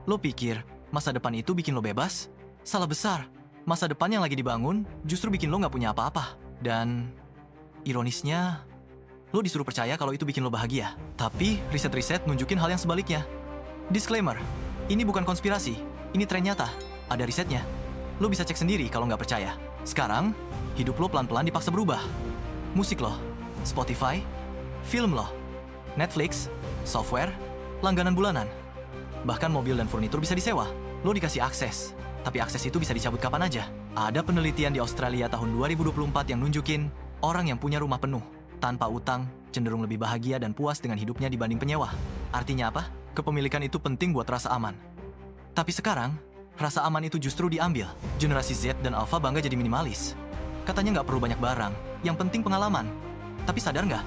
Lo pikir masa depan itu bikin lo bebas? Salah besar. Masa depan yang lagi dibangun justru bikin lo nggak punya apa-apa. Dan ironisnya, lo disuruh percaya kalau itu bikin lo bahagia. Tapi riset-riset nunjukin hal yang sebaliknya. Disclaimer, ini bukan konspirasi. Ini tren nyata. Ada risetnya. Lo bisa cek sendiri kalau nggak percaya. Sekarang, hidup lo pelan-pelan dipaksa berubah. Musik lo, Spotify, film lo, Netflix, software, langganan bulanan. Bahkan mobil dan furnitur bisa disewa. Lo dikasih akses, tapi akses itu bisa dicabut kapan aja. Ada penelitian di Australia tahun 2024 yang nunjukin orang yang punya rumah penuh, tanpa utang, cenderung lebih bahagia dan puas dengan hidupnya dibanding penyewa. Artinya apa? Kepemilikan itu penting buat rasa aman. Tapi sekarang, rasa aman itu justru diambil. Generasi Z dan Alpha bangga jadi minimalis. Katanya nggak perlu banyak barang, yang penting pengalaman. Tapi sadar nggak?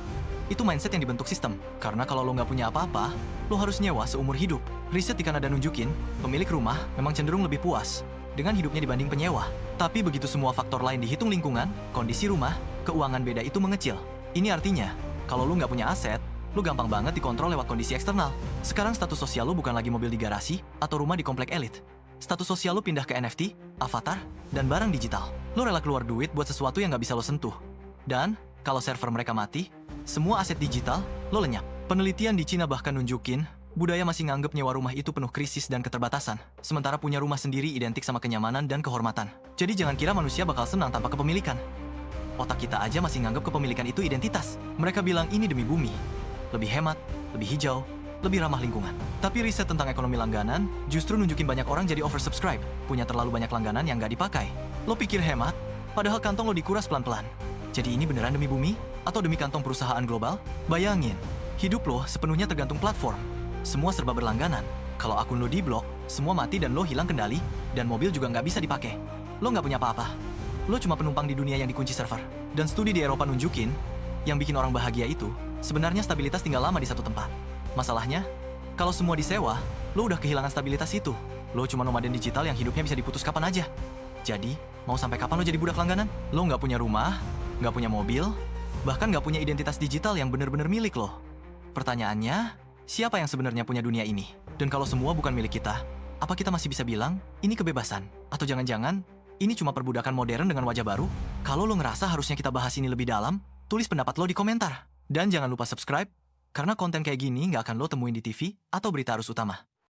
Itu mindset yang dibentuk sistem. Karena kalau lo nggak punya apa-apa, lo harus nyewa seumur hidup. Riset di Kanada nunjukin, pemilik rumah memang cenderung lebih puas dengan hidupnya dibanding penyewa. Tapi begitu semua faktor lain dihitung lingkungan, kondisi rumah, keuangan beda itu mengecil. Ini artinya, kalau lo nggak punya aset, lo gampang banget dikontrol lewat kondisi eksternal. Sekarang status sosial lo bukan lagi mobil di garasi atau rumah di komplek elit. Status sosial lo pindah ke NFT, avatar, dan barang digital. Lo rela keluar duit buat sesuatu yang nggak bisa lo sentuh. Dan, kalau server mereka mati, semua aset digital lo lenyap. Penelitian di Cina bahkan nunjukin, budaya masih nganggep nyewa rumah itu penuh krisis dan keterbatasan. Sementara punya rumah sendiri identik sama kenyamanan dan kehormatan. Jadi jangan kira manusia bakal senang tanpa kepemilikan. Otak kita aja masih nganggep kepemilikan itu identitas. Mereka bilang ini demi bumi. Lebih hemat, lebih hijau, lebih ramah lingkungan. Tapi riset tentang ekonomi langganan justru nunjukin banyak orang jadi oversubscribe, punya terlalu banyak langganan yang nggak dipakai. Lo pikir hemat, padahal kantong lo dikuras pelan-pelan. Jadi ini beneran demi bumi? Atau demi kantong perusahaan global? Bayangin, hidup lo sepenuhnya tergantung platform. Semua serba berlangganan. Kalau akun lo diblok, semua mati dan lo hilang kendali, dan mobil juga nggak bisa dipakai. Lo nggak punya apa-apa. Lo cuma penumpang di dunia yang dikunci server. Dan studi di Eropa nunjukin, yang bikin orang bahagia itu, sebenarnya stabilitas tinggal lama di satu tempat. Masalahnya, kalau semua disewa, lo udah kehilangan stabilitas itu. Lo cuma nomaden digital yang hidupnya bisa diputus kapan aja. Jadi, mau sampai kapan lo jadi budak langganan? Lo nggak punya rumah, nggak punya mobil, bahkan nggak punya identitas digital yang bener-bener milik lo. Pertanyaannya, siapa yang sebenarnya punya dunia ini? Dan kalau semua bukan milik kita, apa kita masih bisa bilang, ini kebebasan? Atau jangan-jangan, ini cuma perbudakan modern dengan wajah baru? Kalau lo ngerasa harusnya kita bahas ini lebih dalam, tulis pendapat lo di komentar. Dan jangan lupa subscribe, karena konten kayak gini nggak akan lo temuin di TV atau berita arus utama.